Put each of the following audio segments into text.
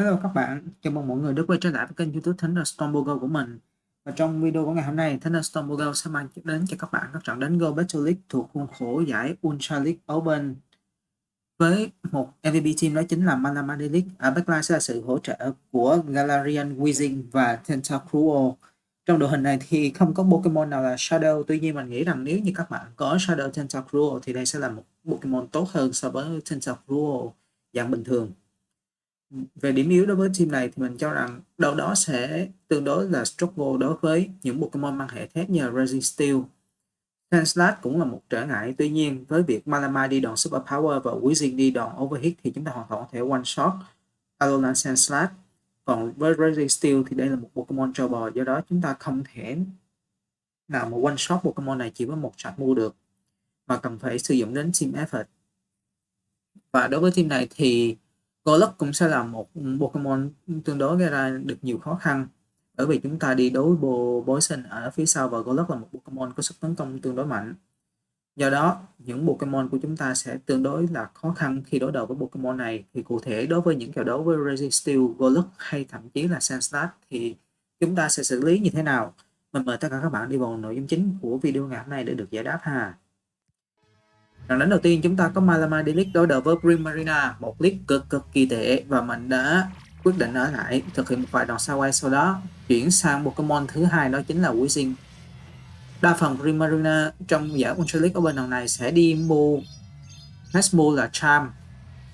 Hello các bạn, chào mừng mọi người đã quay trở lại với kênh YouTube Thunderstorm Go của mình. Và trong video của ngày hôm nay, Thunderstorm Go sẽ mang đến cho các bạn các trận đánh Go Battle League thuộc khuôn khổ giải Ultra League Open với một MVP team, đó chính là Malama Delic. Ở backline sẽ là sự hỗ trợ của Galarian Weezing và Tentacruel. Trong đội hình này thì không có Pokemon nào là Shadow, tuy nhiên mình nghĩ rằng nếu như các bạn có Shadow Tentacruel thì đây sẽ là một Pokemon tốt hơn so với Tentacruel dạng bình thường. Về điểm yếu đối với team này thì mình cho rằng đâu đó sẽ tương đối là struggle đối với những Pokemon mang hệ thép như Registeel. Sandslash cũng là một trở ngại, tuy nhiên với việc Malamar đi đòn Super Power và Weezing đi đòn Overhit thì chúng ta hoàn toàn có thể one shot Alolan Sandslash. Còn với Registeel thì đây là một Pokemon trâu bò, do đó chúng ta không thể nào mà one shot Pokemon này chỉ với một sạc mua được, mà cần phải sử dụng đến team effort. Và đối với team này thì Golok cũng sẽ là một Pokemon tương đối gây ra được nhiều khó khăn, bởi vì chúng ta đi đối Poison ở phía sau và Golok là một Pokemon có sức tấn công tương đối mạnh. Do đó, những Pokemon của chúng ta sẽ tương đối là khó khăn khi đối đầu với Pokemon này. Thì cụ thể đối với những kèo đấu với Registeel, Golok hay thậm chí là Sandslash thì chúng ta sẽ xử lý như thế nào? Mình mời tất cả các bạn đi vào nội dung chính của video ngày hôm nay để được giải đáp ha. Trận đánh đầu tiên chúng ta có Malamar Delic đối đầu với Primarina, một league cực kỳ tệ, và mình đã quyết định ở lại thực hiện một vài đòn sao quay, sau đó chuyển sang Pokemon thứ hai, đó chính là Weezing. Đa phần Primarina trong giải Ultra League Open lần này sẽ đi mua Next Move là Charm,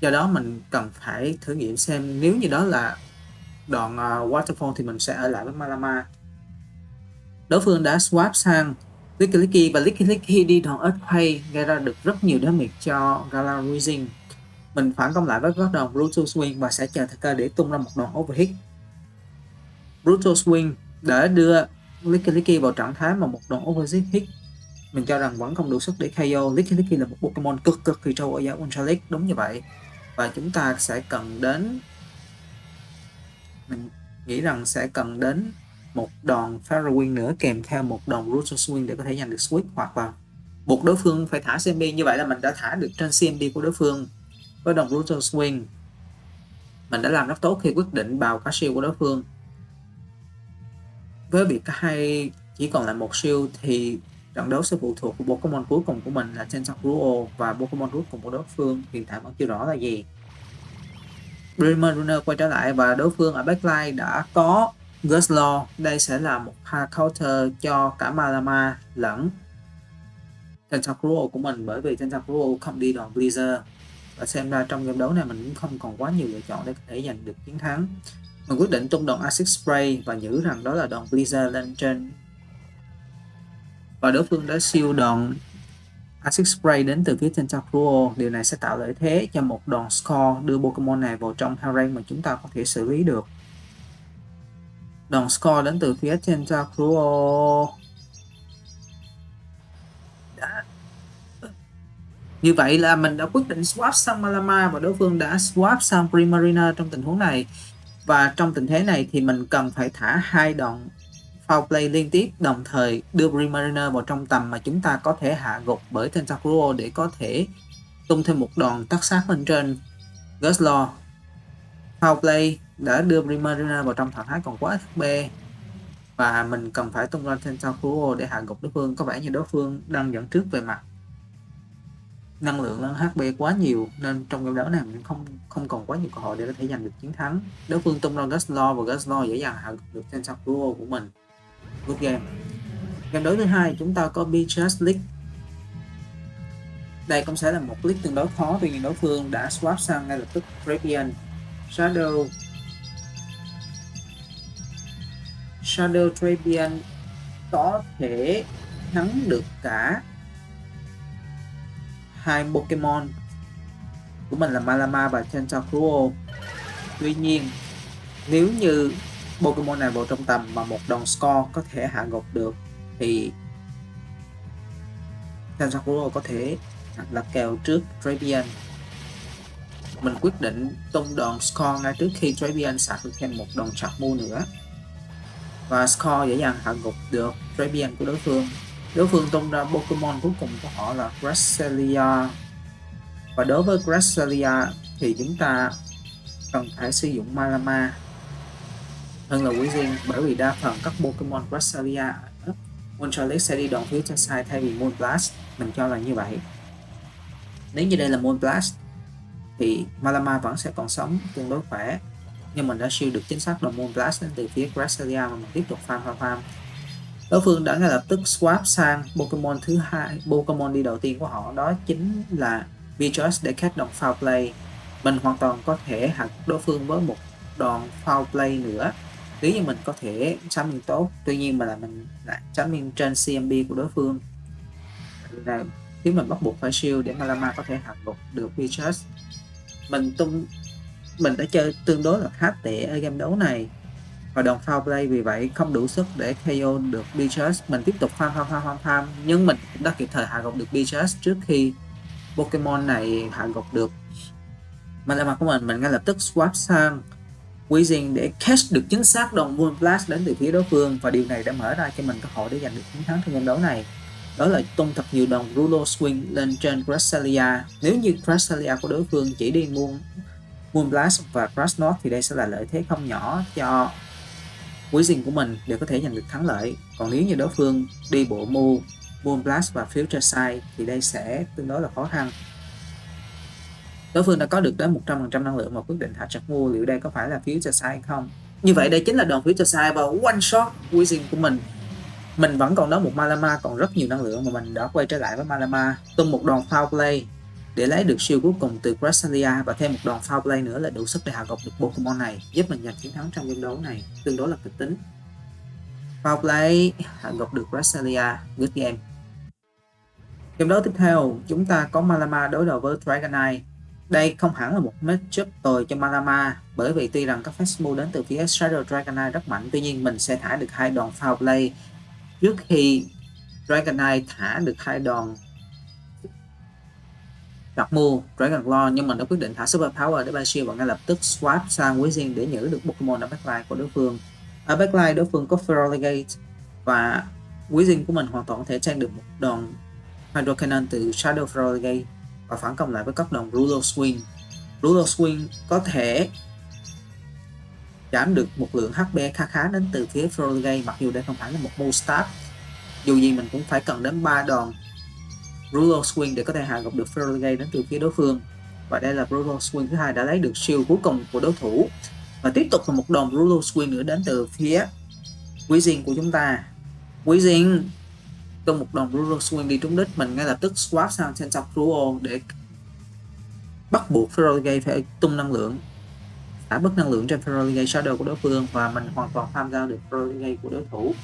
do đó mình cần phải thử nghiệm xem nếu như đó là đòn Waterfall thì mình sẽ ở lại với Malamar. Đối phương đã swap sang Lickilicky và Lickilicky đi đòn Earthquake gây ra được rất nhiều damage cho Galarian. Mình phản công lại với các đòn Brutal Swing và sẽ chờ thời cơ để tung ra một đòn Overhit. Brutal Swing để đưa Lickilicky vào trạng thái mà một đòn Overhit mình cho rằng vẫn không đủ sức để KO. Lickilicky là một Pokemon cực kỳ trâu ở giải Ultra League, đúng như vậy. Và chúng ta sẽ cần đến, mình nghĩ rằng sẽ cần đến một đòn Fairy Wing nữa kèm theo một đòn Brutal Swing để có thể giành được Switch, hoặc là buộc đối phương phải thả CMB. Như vậy là mình đã thả được trên CMB của đối phương với đòn Brutal Swing. Mình đã làm rất tốt khi quyết định bào cả shield của đối phương. Với việc cả hai chỉ còn lại một shield thì trận đấu sẽ phụ thuộc vào Pokemon cuối cùng của mình là Tentacruel, và Pokemon cuối cùng của đối phương hiện tại vẫn chưa rõ là gì. Primarina quay trở lại và đối phương ở backline đã có Guslow. Đây sẽ là một hard counter cho cả Malamar lẫn Tentacruel của mình, bởi vì Tentacruel không đi đòn Blizzard, và xem ra trong game đấu này mình cũng không còn quá nhiều lựa chọn để có thể giành được chiến thắng. Mình quyết định tung đòn Acid Spray và nhớ rằng đó là đòn Blizzard lên trên, và đối phương đã siêu đòn Acid Spray đến từ phía Tentacruel. Điều này sẽ tạo lợi thế cho một đòn Score đưa Pokemon này vào trong high range mà chúng ta có thể xử lý được. Đòn Score đến từ phía Tentacruel như vậy là mình đã quyết định swap sang Malamar và đối phương đã swap sang Primarina trong tình huống này. Và trong tình thế này thì mình cần phải thả hai đòn foul play liên tiếp, đồng thời đưa Primarina vào trong tầm mà chúng ta có thể hạ gục bởi Tentacruel để có thể tung thêm một đòn tất sát lên trên Guslow. Foul play đã đưa Primarina vào trong trạng thái còn quá HP, và mình cần phải tung ra Tentacruel để hạ gục đối phương. Có vẻ như đối phương đang dẫn trước về mặt năng lượng lẫn HP quá nhiều, nên trong game đấu này mình không còn quá nhiều cơ hội để có thể giành được chiến thắng. Đối phương tung ra Guslow và Guslow dễ dàng hạ gục được Tentacruel của mình. Good game. Game đấu thứ hai chúng ta có Beaches League. Đây cũng sẽ là một league tương đối khó, tuy nhiên đối phương đã swap sang ngay lập tức Drapion. Shadow Drapion có thể thắng được cả hai Pokemon của mình là Malamar và Tentacruel. Tuy nhiên nếu như Pokemon này vào trong tầm mà một đòn Score có thể hạ gục được thì Tentacruel có thể là kèo trước Drapion. Mình quyết định tung đòn Score ngay trước khi Drapion sạc được thêm một đòn chặt mua nữa, và Score dễ dàng hạ gục được Drapion của đối phương. Đối phương tung ra Pokemon cuối cùng của họ là Cresselia, và đối với Cresselia thì chúng ta cần phải sử dụng Malama hơn là Weezing, bởi vì đa phần các Pokemon Grasslia ở Ultra sẽ đi đòn Future Sight thay vì Moonblast. Mình cho là như vậy. Nếu như đây là Moonblast thì Malama vẫn sẽ còn sống tương đối khỏe, nhưng mình đã siêu được chính xác đòn Moonblast đến từ phía Grasslia mà mình tiếp tục farm. Đối phương đã ngay lập tức swap sang Pokemon thứ hai, Pokemon đi đầu tiên của họ, đó chính là Beatrice để catch đòn Foul Play. Mình hoàn toàn có thể hạ đối phương với một đòn Foul Play nữa nếu như mình có thể timing tốt, tuy nhiên mà là mình lại timing trên CMB của đối phương là khiến mình bắt buộc phải shield để Malama có thể hạ gục được Beatrice. Mình đã chơi tương đối là khá tệ ở game đấu này và đòn foul play vì vậy không đủ sức để KO được Beatrice. Mình tiếp tục farm nhưng mình cũng đã kịp thời hạ gục được Beatrice trước khi Pokemon này hạ gục được Malama của mình ngay lập tức swap sang Weezing để catch được chính xác đòn Moonblast đến từ phía đối phương, và điều này đã mở ra cho mình cơ hội để giành được chiến thắng trong game đấu này. Đó là tung thật nhiều đòn Rulo Swing lên trên Grasslia. Nếu như Grasslia của đối phương chỉ đi Moonblast và Grass Knot thì đây sẽ là lợi thế không nhỏ cho Weezing của mình để có thể giành được thắng lợi. Còn nếu như đối phương đi bộ Moonblast và Future Sight thì đây sẽ tương đối là khó khăn. Đối phương đã có được đến 100% năng lượng và quyết định thả chặt mua, liệu đây có phải là Future Sight không? Như vậy đây chính là đòn Future Sight và one shot Weezing của mình. Mình vẫn còn đó một Malama còn rất nhiều năng lượng mà mình đã quay trở lại với Malama, tung một đòn foul play để lấy được shield cuối cùng từ Grasslia và thêm một đòn foul play nữa là đủ sức để hạ gục được Pokemon này, giúp mình giành chiến thắng trong game đấu này tương đối là kịch tính. Foul play hạ gục được Grasslia, good game. Game đấu tiếp theo chúng ta có Malama đối đầu với Dragonite. Đây không hẳn là một matchup tồi cho Malama, bởi vì tuy rằng các fastball đến từ phía Shadow Dragonite rất mạnh, tuy nhiên mình sẽ thả được hai đòn foul play trước khi Dragonite thả được hai đòn đặt mua Dragon Claw, nhưng mình đã quyết định thả Super Power để Bashield và ngay lập tức swap sang Weezing để nhử được Pokemon ở backline của đối phương. Ở backline đối phương có Feraligatr và Weezing của mình hoàn toàn có thể trang được một đòn Hydro Cannon từ Shadow Feraligatr và phản công lại với các đòn Rulo Swing. Rulo Swing có thể giảm được một lượng HP khá đến từ phía Feraligatr, mặc dù đây không phải là một move start. Dù gì mình cũng phải cần đến 3 đòn Rulo Swing để có thể hạ gục được Feraligatr đến từ phía đối phương, và đây là Rulo Swing thứ hai đã lấy được shield cuối cùng của đối thủ. Và tiếp tục là một đòn Rulo Swing nữa đến từ phía Weezing của chúng ta. Weezing tung một đòn Rulo Swing đi trúng đích, mình ngay lập tức swap sang Tentacruel để bắt buộc Feraligatr phải tung năng lượng, thả bớt năng lượng trên Feraligatr Shadow của đối phương, và mình hoàn toàn tham gia được Feraligatr của đối thủ.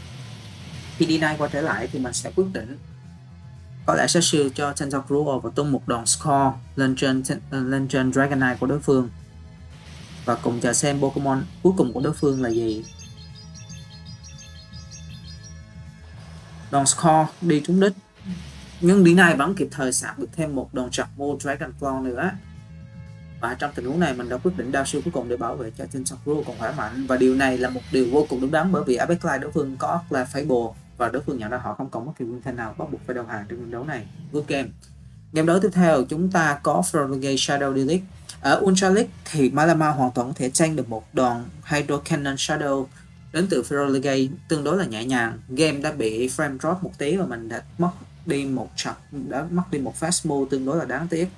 Khi D9 quay trở lại thì mình sẽ quyết định có lẽ sẽ shield cho Tentacruel và tung một đòn Score lên trên Dragonite của đối phương, và cùng chờ xem Pokemon cuối cùng của đối phương là gì. Đòn Score đi trúng đích, nhưng D9 vẫn kịp thời sạc được thêm một đòn chặt mua Dragon Claw nữa, và trong tình huống này mình đã quyết định down shield cuối cùng để bảo vệ cho Tentacruel còn khỏe mạnh, và điều này là một điều vô cùng đúng đắn, bởi vì ở backline đối phương có là Fable và đối phương nhận ra họ không còn bất kỳ nguyên thanh nào bắt buộc phải đầu hàng trong game đấu này. Good game. Game đấu tiếp theo chúng ta có Feraligatr Shadow Delete. Ở Ultra League thì Malama hoàn toàn có thể tranh được một đòn Hydro Cannon Shadow đến từ Feraligatr tương đối là nhẹ nhàng. Game đã bị frame drop một tí và mình đã mất đi một fast move tương đối là đáng tiếc,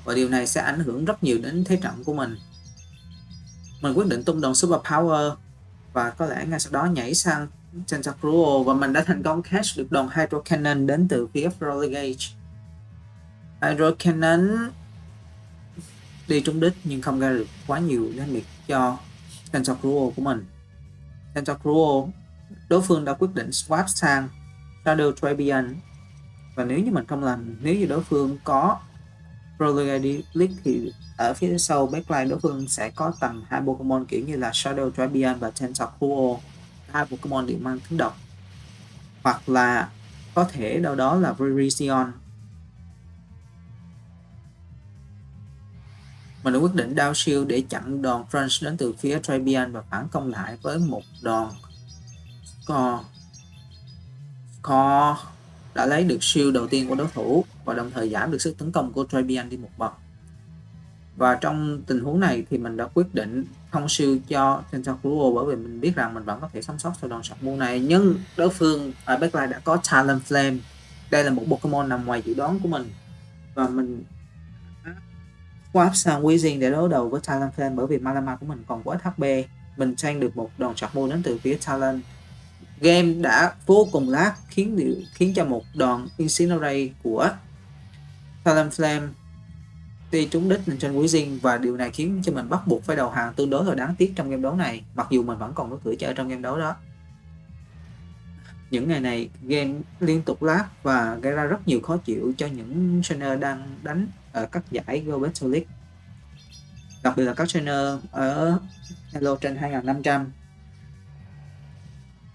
và điều này sẽ ảnh hưởng rất nhiều đến thế trận của mình. Mình quyết định tung đòn Super Power và có lẽ ngay sau đó nhảy sang Tentacruel, và mình đã thành công catch được đòn Hydro Cannon đến từ phía Feraligatr. Hydro Cannon đi trúng đích nhưng không ra được quá nhiều damage cho Tentacruel của mình. Tentacruel đối phương đã quyết định swap sang Shadow Trebian, và nếu như mình không làm, nếu như đối phương có Feraligatr League thì ở phía sau backline đối phương sẽ có tầm 2 Pokemon kiểu như là Shadow Trebian và Tentacruel, hai Pokemon đều mang tính độc, hoặc là có thể đâu đó là Virizion. Mình đã quyết định down shield để chặn đòn Crunch đến từ phía Trebian và phản công lại với một đòn Score đã lấy được shield đầu tiên của đối thủ và đồng thời giảm được sức tấn công của Trebian đi một bậc. Và trong tình huống này thì mình đã quyết định không siêu cho Tentacruel bởi vì mình biết rằng mình vẫn có thể sống sót sau đòn sập mù này, nhưng đối phương ở backline đã có Talonflame. Đây là một Pokemon nằm ngoài dự đoán của mình và mình swap sang Weezing để đối đầu với Talonflame bởi vì Malama của mình còn quá ít HP. Mình tank được một đòn sập mù đến từ phía Talon. Game đã vô cùng lag khiến cho một đòn Incinerate của Talonflame đi trúng đích trên Weezing, và điều này khiến cho mình bắt buộc phải đầu hàng tương đối là đáng tiếc trong game đấu này, mặc dù mình vẫn còn có cửa chơi trong game đấu đó. Những ngày này game liên tục lag và gây ra rất nhiều khó chịu cho những trainer đang đánh ở các giải Go Battle League, đặc biệt là các trainer ở Elo trên 2500.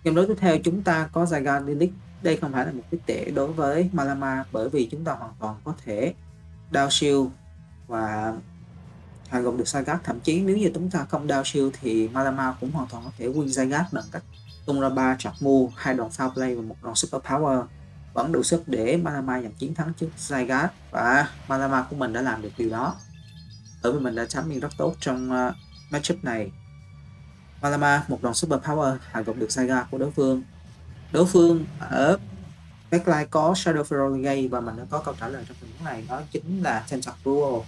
Game đấu tiếp theo chúng ta có Zygarde Lilic. Đây không phải là một cái tệ đối với Malama bởi vì chúng ta hoàn toàn có thể down shield và hạ gục được Zygarde. Thậm chí nếu như chúng ta không down shield thì Malama cũng hoàn toàn có thể win Zygarde bằng cách tung ra 3 trap move, 2 đòn foul play và 1 đòn super power, vẫn đủ sức để Malama giành chiến thắng trước Zygarde, và Malama của mình đã làm được điều đó bởi vì mình đã timing rất tốt trong matchup này. Malama một đòn super power hạ gục được Zygarde của đối phương. Đối phương ở backline có Shadow Ferroligate và mình đã có câu trả lời trong tình huống này, đó chính là Tentacruel.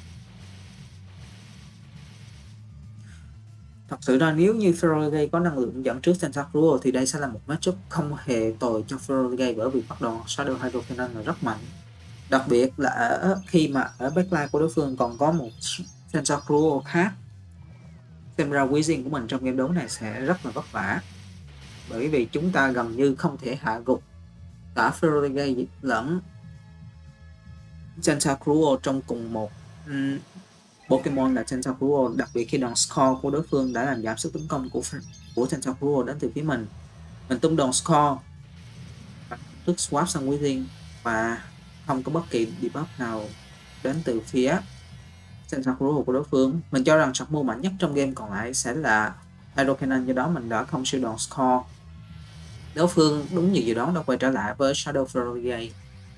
Thật sự ra nếu như Ferroligate có năng lượng dẫn trước Tentacruel thì đây sẽ là một matchup không hề tồi cho Ferroligate bởi vì phát đòn Shadow Hydro Cannon là rất mạnh. Đặc biệt là khi mà ở backline của đối phương còn có một Tentacruel khác, xem ra Weezing của mình trong game đấu này sẽ rất là vất vả bởi vì chúng ta gần như không thể hạ gục cả Ferroligate lẫn Tentacruel trong cùng một Pokemon là Tentacruel, đặc biệt khi đòn Score của đối phương đã làm giảm sức tấn công của Tentacruel đến từ phía mình. Mình tung đòn Score và tức swap sang Weezing và không có bất kỳ debuff nào đến từ phía Tentacruel của đối phương. Mình cho rằng sọc move mạnh nhất trong game còn lại sẽ là Hydro Cannon, do đó mình đã không siêu đòn Score. Đối phương đúng như dự đoán đã quay trở lại với Shadow Ferroligate.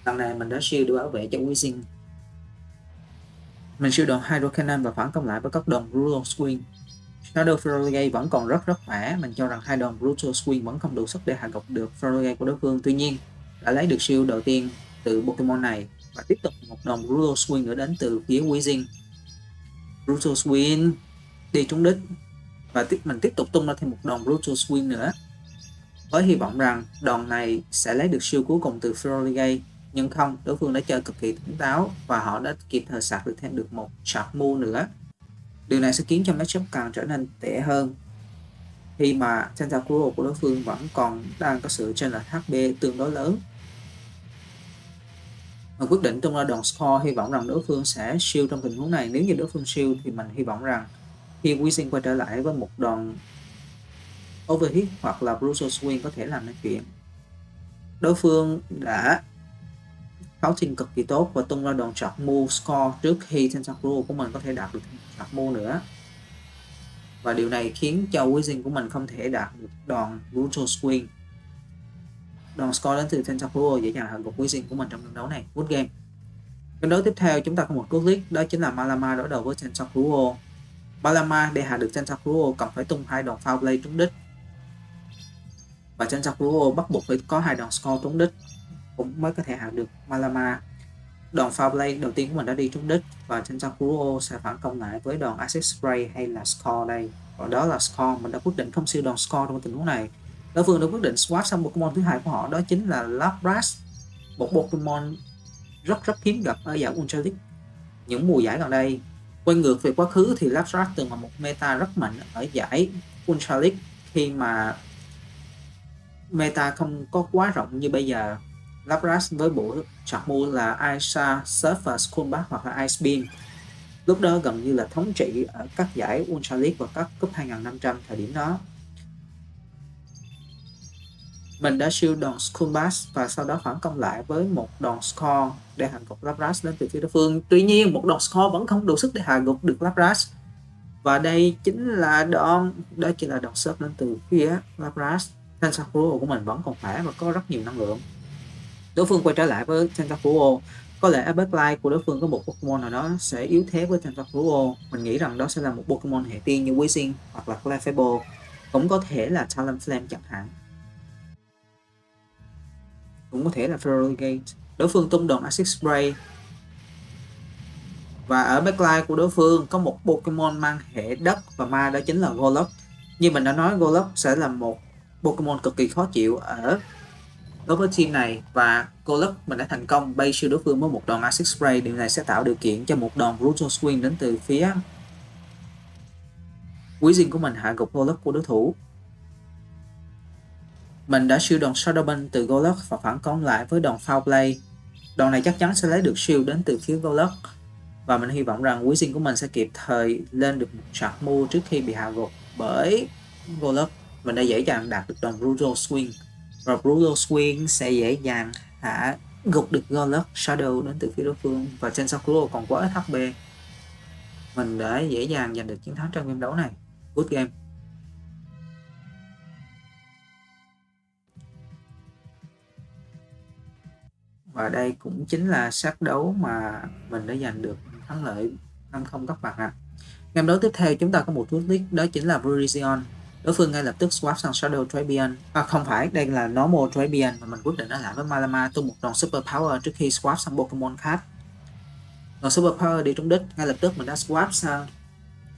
Lần này mình đã siêu để bảo vệ cho Weezing. Mình siêu đòn Hydro Cannon và phản công lại với các đòn Brutal Swing. Shadow Ferroligate vẫn còn rất khỏe. Mình cho rằng hai đòn Brutal Swing vẫn không đủ sức để hạ gục được Ferroligate của đối phương. Tuy nhiên đã lấy được siêu đầu tiên từ Pokemon này và tiếp tục một đòn Brutal Swing nữa đến từ phía Weezing. Brutal Swing đi trúng đích và mình tiếp tục tung ra thêm một đòn Brutal Swing nữa với hy vọng rằng đòn này sẽ lấy được siêu cuối cùng từ Ferroligate, nhưng không, đối phương đã chơi cực kỳ tỉnh táo và họ đã kịp thời sạc được thêm được một sharp move nữa. Điều này sẽ khiến cho matchup càng trở nên tệ hơn khi mà Tentacruel của đối phương vẫn còn đang có sự chênh lệch HP tương đối lớn. Mình quyết định tung ra đòn Score, hy vọng rằng đối phương sẽ shield trong tình huống này. Nếu như đối phương shield thì mình hy vọng rằng khi Weezing quay trở lại với một đòn Overhit hoặc là Brutal Swing có thể làm nên chuyện. Đối phương đã scouting cực kỳ tốt và tung ra đòn chọc move Score trước khi Tentacruel của mình có thể đạt được chọc move nữa. Và điều này khiến cho Weezing của mình không thể đạt được đòn Brutal Swing. Đòn Score đến từ Tentacruel dễ dàng hạ gục Weezing của mình trong trận đấu này. Good game. Trận đấu tiếp theo chúng ta có một cú click, đó chính là Malama đối đầu với Tentacruel. Malama để hạ được Tentacruel cần phải tung hai đòn foul play trúng đích, và Tentacruel bắt buộc phải có hai đòn Score trúng đích cũng mới có thể hạ được Malama. Đòn foul play đầu tiên của mình đã đi trúng đích và Tentacruel sẽ phản công lại với đòn Acid Spray hay là Score đây, và đó là Score. Mình đã quyết định không siêu đòn Score trong tình huống này. Đối phương đã quyết định swap sang Pokemon thứ hai của họ, đó chính là Lapras, một Pokemon rất hiếm gặp ở giải Ultra League những mùa giải gần đây. Quay ngược về quá khứ thì Lapras từng là một meta rất mạnh ở giải Ultra League khi mà meta không có quá rộng như bây giờ. Lapras với bộ chọc move là Aisha, Surf và School Bath hoặc là Ice Beam lúc đó gần như là thống trị ở các giải Ultra League và các cúp 2500 thời điểm đó. Mình đã siêu đòn School Bath và sau đó phản công lại với một đòn Score để hạ gục Lapras đến từ phía đối phương. Tuy nhiên một đòn Score vẫn không đủ sức để hạ gục được Lapras, và đây chính là đòn Surf đến từ phía Lapras. Tentacruel của mình vẫn còn khỏe và có rất nhiều năng lượng. Đối phương quay trở lại với Tentacruel Có lẽ ở backline của đối phương có một Pokemon nào đó sẽ yếu thế với Tentacruel. Mình nghĩ rằng đó sẽ là một Pokemon hệ tiên như Weezing hoặc là Clefable. Cũng có thể là Talonflame chẳng hạn. Cũng có thể là Feraligatr. Đối phương tung đòn Acid Spray. Và ở backline của đối phương có một Pokemon mang hệ đất và ma, đó chính là Golok. Như mình đã nói, Golok sẽ là một Pokemon cực kỳ khó chịu ở đối với team này, và Golok mình đã thành công bait shield đối phương với một đòn Acid Spray. Điều này sẽ tạo điều kiện cho một đòn Brutal Swing đến từ phía Weezing của mình hạ gục Golok của đối thủ. Mình đã shield đòn Shadow Ball từ Golok và phản công lại với đòn Foul Play. Đòn này chắc chắn sẽ lấy được shield đến từ phía Golok, và mình hy vọng rằng Weezing của mình sẽ kịp thời lên được một sạc mua trước khi bị hạ gục bởi Golok. Mình đã dễ dàng đạt được đòn Brutal Swing, và Brutal Swing sẽ dễ dàng hạ gục được Golok Shadow đến từ phía đối phương, và Tentacruel còn quá ít HP. Mình đã dễ dàng giành được chiến thắng trong game đấu này. Good game. Và đây cũng chính là set đấu mà mình đã giành được thắng lợi 5-0 các bạn ạ. Game đấu tiếp theo chúng ta có một Toothless, đó chính là Virizion. Đối phương ngay lập tức swap sang Shadow Drapion. Không phải, đây là Normal Drapion, mà mình quyết định ở lại với Malama tung một đòn Super Power trước khi swap sang Pokemon khác. Đòn Super Power đi trúng đích, ngay lập tức mình đã swap sang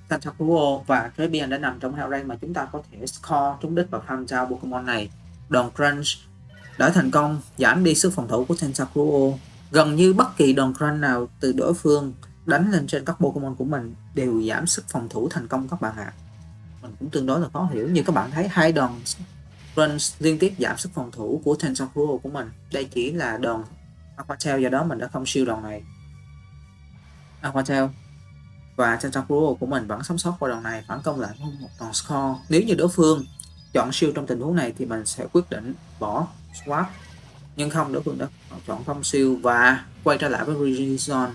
Tentacruel, và Drapion đã nằm trong heo rank mà chúng ta có thể score trúng đích và farm down Pokemon này. Đòn Crunch đã thành công giảm đi sức phòng thủ của Tentacruel. Gần như bất kỳ đòn Crunch nào từ đối phương đánh lên trên các Pokemon của mình đều giảm sức phòng thủ thành công các bạn ạ. Mình cũng tương đối là khó hiểu, như các bạn thấy hai đòn Crunch liên tiếp giảm sức phòng thủ của Tentacruel của mình. Đây chỉ là đòn Aqua Tail, do đó mình đã không siêu đòn này. Aqua Tail và Tentacruel của mình vẫn sống sót qua đòn này, phản công lại với một đòn score. Nếu như đối phương chọn siêu trong tình huống này thì mình sẽ quyết định bỏ swap, nhưng không, đối phương đã chọn không siêu và quay trở lại với Virizion.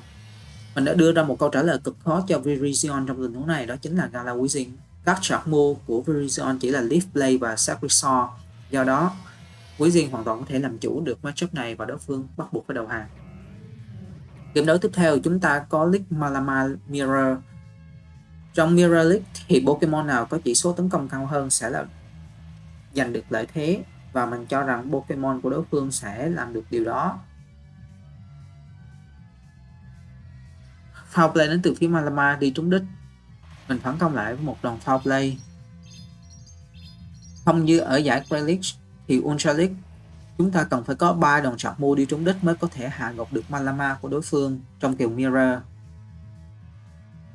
Mình đã đưa ra một câu trả lời cực khó cho Virizion trong tình huống này, đó chính là Gala Weezing. Các chart move của Virizion chỉ là Leaf Blade và Sacrisaw, do đó Weezing hoàn toàn có thể làm chủ được matchup này và đối phương bắt buộc phải đầu hàng. Game đấu tiếp theo chúng ta có League Malama Mirror. Trong Mirror League thì Pokemon nào có chỉ số tấn công cao hơn sẽ là giành được lợi thế, và mình cho rằng Pokemon của đối phương sẽ làm được điều đó. Foul Play đến từ phía Malama đi trúng đích, mình phản công lại với một đòn Foul Play. Không như ở giải Great League thì Ultra League chúng ta cần phải có 3 đòn chọc mua đi trúng đích mới có thể hạ gục được Malama của đối phương trong kiểu Mirror.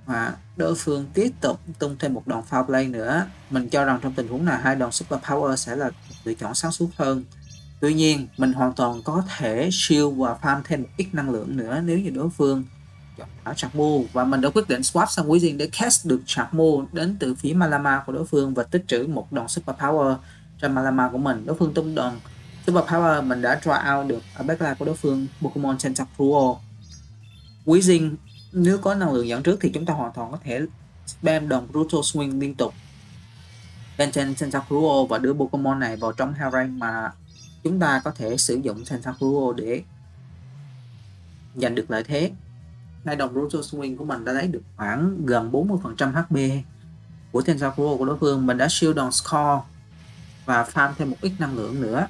Và đối phương tiếp tục tung thêm một đòn Foul Play nữa. Mình cho rằng trong tình huống này hai đòn Super Power sẽ là lựa chọn sáng suốt hơn. Tuy nhiên mình hoàn toàn có thể shield và farm thêm một ít năng lượng nữa nếu như đối phương chọn thả Chakmu, và mình đã quyết định swap sang Weezing để cast được Chakmu đến từ phía Malama của đối phương và tích trữ một đòn Super Power cho Malama của mình. Đối phương tung đòn Super Power, mình đã draw out được ở backline của đối phương Pokemon Tentacruel. Weezing nếu có năng lượng dẫn trước thì chúng ta hoàn toàn có thể spam đòn Brutal Swing liên tục bên trên Tentacruel và đưa Pokemon này vào trong heo rank, mà chúng ta có thể sử dụng Tentacruel để giành được lợi thế. Hai đòn Brutal Swing của mình đã lấy được khoảng gần 40% HP của Tentacruel của đối phương. Mình đã shield đòn Score và farm thêm một ít năng lượng nữa.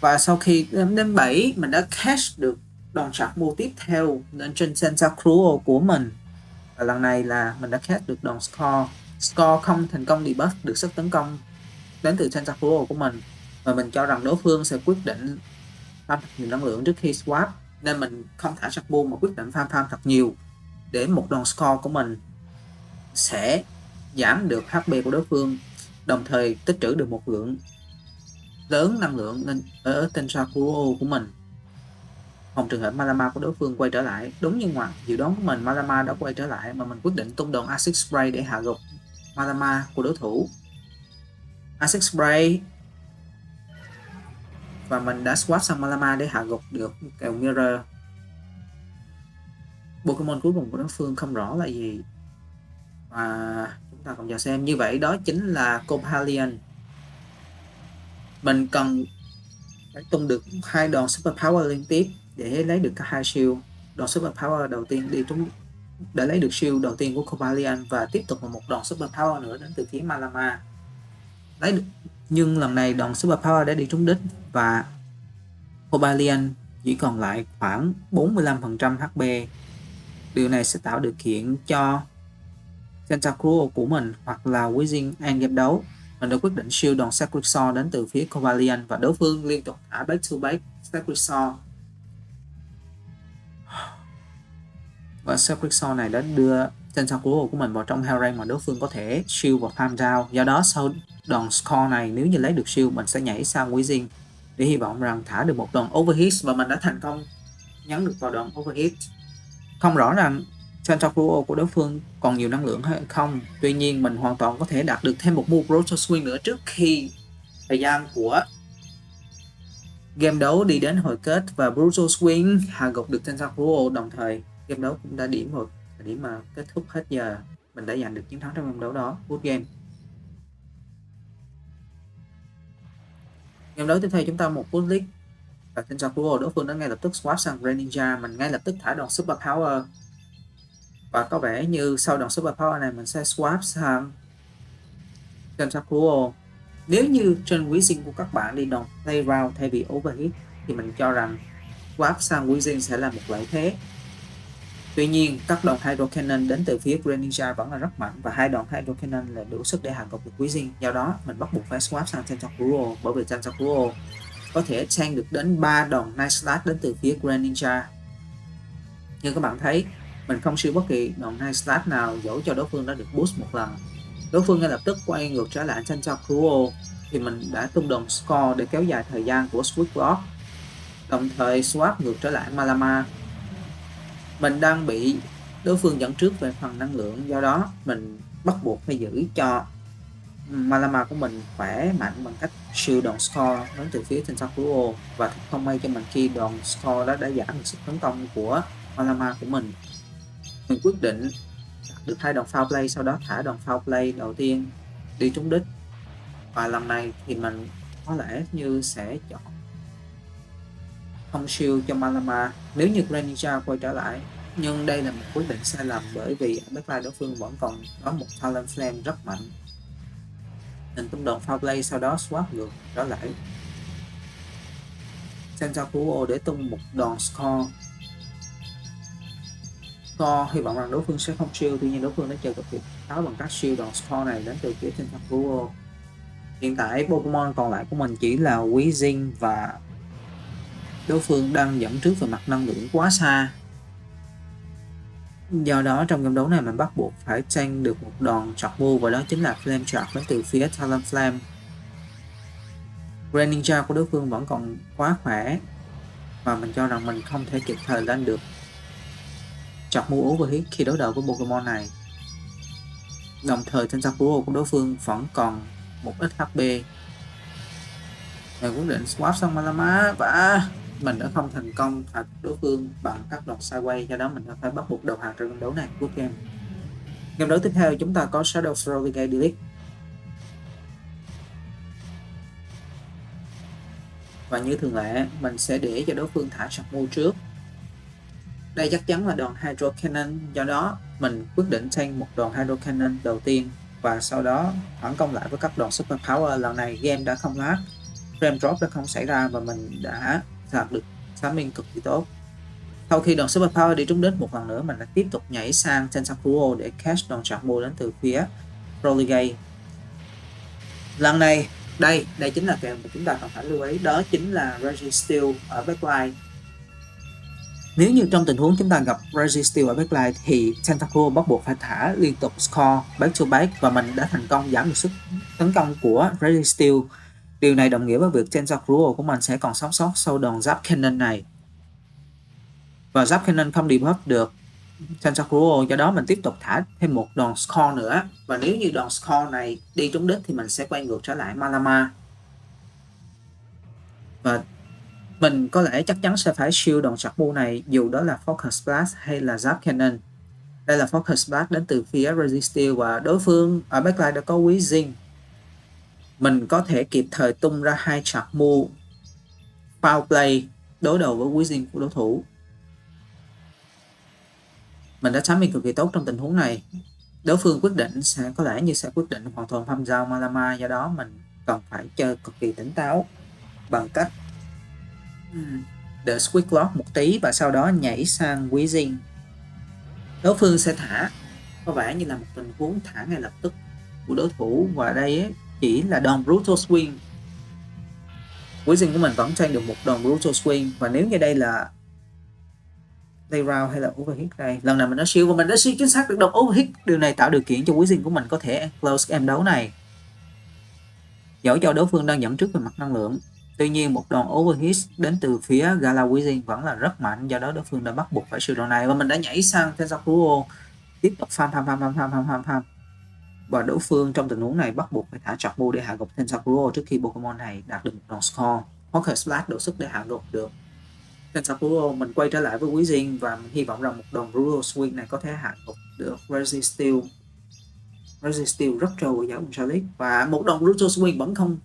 Và sau khi đến 7 mình đã catch được đòn chặt mua tiếp theo lên trên Tentacruel của mình, và lần này là mình đã catch được đòn Score. Score không thành công debuff được sức tấn công đến từ Tentacruel của mình, và mình cho rằng đối phương sẽ quyết định farm thật nhiều năng lượng trước khi swap, nên mình không thả chặt buông mà quyết định farm thật nhiều để một đòn Score của mình sẽ giảm được HP của đối phương, đồng thời tích trữ được một lượng lớn năng lượng lên ở Tentacruel của mình. Phòng trường hợp Malama của đối phương quay trở lại, đúng như ngoài dự đoán của mình, Malama đã quay trở lại, mà mình quyết định tung đòn Acid Spray để hạ gục Malama của đối thủ. Acid Spray và mình đã swap sang Malama để hạ gục được kèo Mirror. Pokemon cuối cùng của đối phương không rõ là gì, và chúng ta cùng chờ xem. Như vậy đó chính là Copalion. Mình cần phải tung được 2 đòn super power liên tiếp để lấy được cả 2 shield. Đòn super power đầu tiên đi trúng để lấy được shield đầu tiên của Cobalion, và tiếp tục là một đòn super power nữa đến từ phía Malama. Lấy được, nhưng lần này đòn super power đã đi trúng đích và Cobalion chỉ còn lại khoảng 45% HP. Điều này sẽ tạo điều kiện cho Tentacruel của mình hoặc là Weezing end game đấu. Mình đã quyết định shield đòn Sacred Sword đến từ phía Cobalion và đối phương liên tục thả back to back Sacred Sword. Và Sacred Sword này đã đưa Tentacruel của mình vào trong hell range mà đối phương có thể shield và farm down. Do đó sau đòn score này, nếu như lấy được shield, mình sẽ nhảy sang Weezing để hy vọng rằng thả được một đòn overhit, và mình đã thành công nhấn được vào đòn overhit. Không rõ rằng Tentacruel của đối phương còn nhiều năng lượng hay không, tuy nhiên mình hoàn toàn có thể đạt được thêm một move Brutal Swing nữa trước khi thời gian của game đấu đi đến hồi kết, và Brutal Swing hạ gục được Tentacruel, đồng thời game đấu cũng đã điểm vào thời điểm mà kết thúc hết giờ. Mình đã giành được chiến thắng trong game đấu đó. Good game. Game đấu tiếp theo chúng ta một Good League và Tentacruel đối phương đã ngay lập tức swap sang Greninja. Mình ngay lập tức thả đòn Super Power, và có vẻ như sau đòn Super Power này mình sẽ swap sang Tentacruel. Nếu như trên Weezing của các bạn đi đòn play round thay vì overhit thì mình cho rằng swap sang Weezing sẽ là một lợi thế. Tuy nhiên các đòn Hydro Cannon đến từ phía Greninja vẫn là rất mạnh, và 2 đòn Hydro Cannon là đủ sức để hạ gục được Weezing. Do đó mình bắt buộc phải swap sang Tentacruel, bởi vì Tentacruel có thể tank được đến 3 đòn Night Slash đến từ phía Greninja. Như các bạn thấy, mình không siêu bất kỳ đòn Night Slash nào dẫu cho đối phương đã được boost một lần. Đối phương ngay lập tức quay ngược trở lại Tentacruel thì mình đã tung đòn score để kéo dài thời gian của Swift Block, đồng thời swap ngược trở lại Malama. Mình đang bị đối phương dẫn trước về phần năng lượng, do đó mình bắt buộc phải giữ cho Malama của mình khỏe mạnh bằng cách shield đòn score đến từ phía Tentacruel, và thật không may cho mình khi đòn score đó đã giảm được sức tấn công của Malama của mình. Mình quyết định được 2 đòn foul play, sau đó thả đòn foul play đầu tiên đi trúng đích, và lần này thì mình có lẽ như sẽ chọn không shield cho Malama nếu như Greninja quay trở lại. Nhưng đây là một quyết định sai lầm, bởi vì backline đối phương vẫn còn có một Talonflame rất mạnh. Mình tung đòn foul play, sau đó swap ngược trở lại Tentacruel để tung một đòn score. Hy vọng rằng đối phương sẽ không shield, tuy nhiên đối phương đã chờ được việc tháo bằng các shield đòn score này đến từ phía Tentacruel. Hiện tại Pokemon còn lại của mình chỉ là Weezing, và đối phương đang dẫn trước về mặt năng lượng quá xa. Do đó trong game đấu này mình bắt buộc phải tank được một đòn chọc move, và đó chính là Flame Charge đến từ phía Talonflame. Greninja của đối phương vẫn còn quá khỏe, và mình cho rằng mình không thể kịp thời lên được chọc move overhit khi đối đầu với Pokemon này. Đồng thời Tentacruel của đối phương vẫn còn một ít HP. Mình quyết định swap sang Malama và mình đã không thành công phạt đối phương bằng các đòn sideways, do đó mình đã phải bắt buộc đầu hàng trong game đấu này. Good game. Game đấu tiếp theo chúng ta có Shadow Feraligatr Delete. Và như thường lệ, mình sẽ để cho đối phương thả sạc move trước. Đây chắc chắn là đòn Hydro Cannon, do đó mình quyết định tank một đòn Hydro Cannon đầu tiên, và sau đó phản công lại với các đòn Super Power. Lần này game đã không lag, frame drop đã không xảy ra, và mình đã đạt được timing cực kỳ tốt. Sau khi đòn Super Power đi trúng đích một lần nữa, mình đã tiếp tục nhảy sang Tentacruel để catch đòn chặt move đến từ phía Feraligatr. Lần này đây chính là kèo mà chúng ta cần phải lưu ý, đó chính là Registeel ở backline. Nếu như trong tình huống chúng ta gặp Registeel ở backline thì Tentacruel bắt buộc phải thả liên tục score back to back, và mình đã thành công giảm được sức tấn công của Registeel. Điều này đồng nghĩa với việc Tentacruel của mình sẽ còn sống sót sau đòn Zap Cannon này, và Zap Cannon không debuff được Tentacruel, do đó mình tiếp tục thả thêm một đòn score nữa, và nếu như đòn score này đi trúng đích thì mình sẽ quay ngược trở lại Malama, và mình có lẽ chắc chắn sẽ phải shield đòn chặt move này, dù đó là Focus Blast hay là Zap Cannon. Đây là Focus Blast đến từ phía Registeel, và đối phương ở backline đã có Weezing. Mình có thể kịp thời tung ra 2 chặt move Power play đối đầu với Wizing của đối thủ. Mình đã timing cực kỳ tốt trong tình huống này. Đối phương quyết định có lẽ sẽ quyết định hoàn toàn farm down Malama, do đó mình cần phải chơi cực kỳ tỉnh táo bằng cách đợi squid clock một tí và sau đó nhảy sang Wizing. Đối phương sẽ thả, có vẻ như là một tình huống thả ngay lập tức của đối thủ, và đây chỉ là đòn brutal swing. Wizing của mình vẫn trang được một đòn brutal swing, và nếu như đây là layround hay là overhit, đây lần này mình đã siêu và mình đã siêu chính xác được đòn overhit. Điều này tạo điều kiện cho Wizing của mình có thể close game đấu này, dẫu cho đối phương đang dẫn trước về mặt năng lượng. Tuy nhiên một đòn overhit đến từ phía Gala Wizing vẫn là rất mạnh, do đó đối phương đã bắt buộc phải siêu đòn này, và mình đã nhảy sang Tensakuro tiếp tục farm. Và đối phương trong tình huống này bắt buộc phải thả Chakmu để hạ gục Tensakuro trước khi Pokemon này đạt được một đòn score. Poker Splash đủ sức để hạ gục được Tensakuro. Mình quay trở lại với Wizing và mình hy vọng rằng một đòn Brutal Swing này có thể hạ gục được Registeel. Registeel rất trâu của giáo Charlie, và một đòn Brutal Swing vẫn không.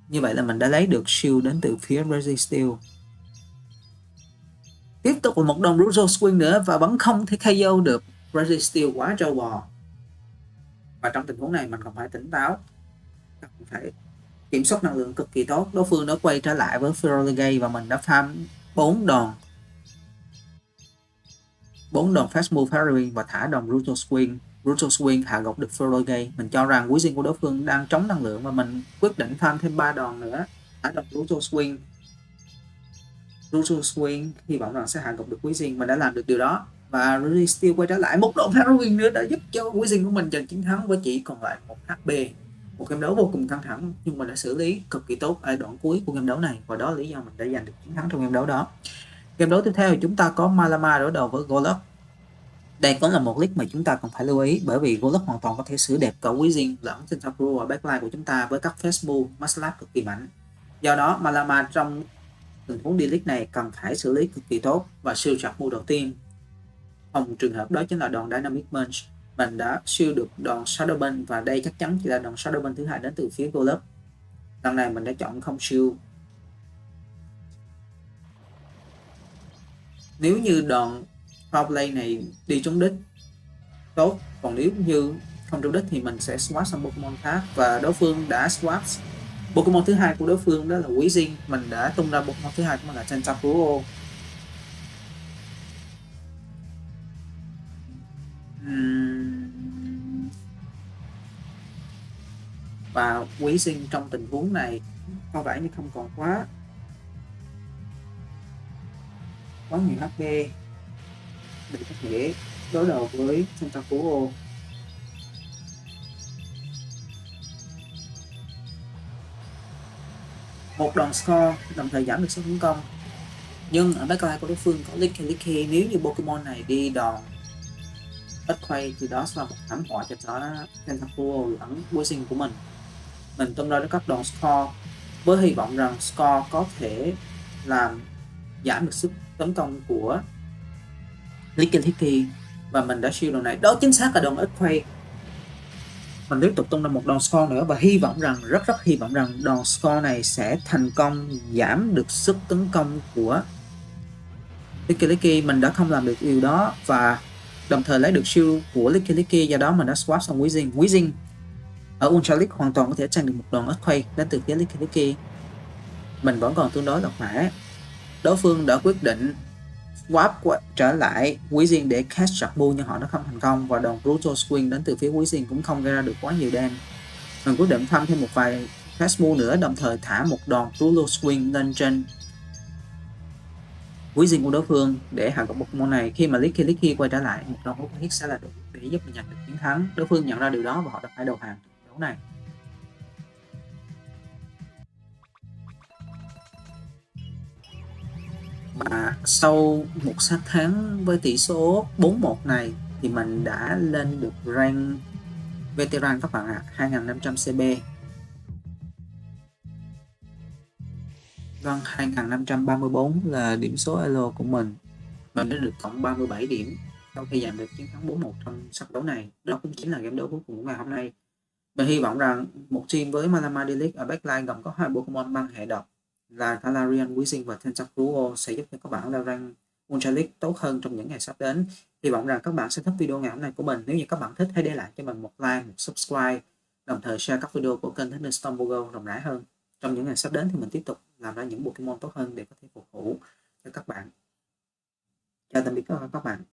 Như vậy là mình đã lấy được shield đến từ phía Registeel. Tiếp tục là một đòn Brutal Swing nữa và vẫn không thể KO được Registeel, quá trâu bò. Và trong tình huống này mình còn phải tỉnh táo, phải kiểm soát năng lượng cực kỳ tốt. Đối phương đã quay trở lại với Ferrolegate và mình đã farm 4 đòn Fast Move Parry và thả đòn Brutal Swing hạ gục được Ferrolegate. Mình cho rằng Wizing của đối phương đang trống năng lượng và mình quyết định farm thêm 3 đòn nữa, thả đòn Brutal Swing hy vọng rằng sẽ hạ gục được Wizing. Mình đã làm được điều đó và Registeel quay trở lại, một đòn Parry nữa đã giúp cho Wizing của mình giành chiến thắng với chỉ còn lại 1 HP. Một game đấu vô cùng căng thẳng nhưng mình đã xử lý cực kỳ tốt ở đoạn cuối của game đấu này, và đó là lý do mình đã giành được chiến thắng trong game đấu đó. Game đấu tiếp theo thì chúng ta có Malama đối đầu với Golub. Đây cũng là một league mà chúng ta cần phải lưu ý, bởi vì Golub hoàn toàn có thể xử đẹp cả Wizing lẫn Tensakuro ở backline của chúng ta với các fast move Mudslap cực kỳ mạnh. Do đó Malama trong tình huống đi league này cần phải xử lý cực kỳ tốt và siêu chặt move đầu tiên. Phòng trường hợp đó chính là đòn Dynamic Punch. Mình đã siêu được đòn Shadow Bun và đây chắc chắn chỉ là đòn Shadow Bun thứ hai đến từ phía Golub. Lần này mình đã chọn không siêu. Nếu như đòn power play này đi trúng đích tốt, còn nếu như không trúng đích thì mình sẽ swap sang Pokemon khác, và đối phương đã swap Pokemon thứ hai của đối phương đó là Wizing. Mình đã tung ra Pokemon thứ hai của mình là Tensakuro. Và Wizing trong tình huống này có vẻ như không còn quá nhiều HP để có thể đối đầu với Tensakuro. Một đòn score đồng thời giảm được sức tấn công, nhưng ở backline của đối phương có Licky. Nếu như Pokemon này đi đòn Earthquake thì đó sẽ là một thảm họa cho Tensakuro lẫn Wizing của mình. Mình tung ra các đòn score với hy vọng rằng score có thể làm giảm được sức tấn công của Licky, và mình đã siêu đòn này. Đó chính xác là đòn Earthquake. Mình tiếp tục tung ra một đòn score nữa và hy vọng rằng, rất hy vọng rằng đòn score này sẽ thành công giảm được sức tấn công của Licky. Mình đã không làm được điều đó và đồng thời lấy được shield của Licky, do đó mình đã swap sang Wizing. Ở Ultra League hoàn toàn có thể trang được một đòn Earthquake đến từ phía Licky. Mình vẫn còn tương đối là khỏe. Đối phương đã quyết định swap trở lại Wizing để catch Chakmu nhưng họ đã không thành công, và đòn Brutal Swing đến từ phía Wizing cũng không gây ra được quá nhiều damage. Mình quyết định farm thêm một vài fast move nữa, đồng thời thả một đòn Brutal Swing lên trên Wizing của đối phương để hạ gục Pokemon này. Khi mà Licky quay trở lại, một đòn overhit sẽ là đủ để giúp mình giành được chiến thắng. Đối phương nhận ra điều đó và họ đã phải đầu hàng trận đấu này. Và sau một sát tháng với tỷ số 4-1 này thì mình đã lên được rank veteran các bạn ạ, 2500 CB. Vâng, 2534 là điểm số elo của mình. Mình đã được cộng 37 điểm sau khi giành được chiến thắng 4-1 trong sắp đấu này. Đó cũng chính là game đấu cuối cùng của ngày hôm nay. Mình hy vọng rằng một team với Malama D-League ở backline gồm có 2 Pokemon băng hệ độc là Galarian Weezing và Tentacruel sẽ giúp cho các bạn leo rank Ultra League tốt hơn trong những ngày sắp đến. Hy vọng rằng các bạn sẽ thích video ngày hôm nay của mình. Nếu như các bạn thích, hãy để lại cho mình một like, một subscribe, đồng thời share các video của kênh Thánh Storm Go rộng rãi hơn. Trong những ngày sắp đến thì mình tiếp tục làm ra những Pokemon tốt hơn để có thể phục vụ cho các bạn. Chào tạm biệt các bạn.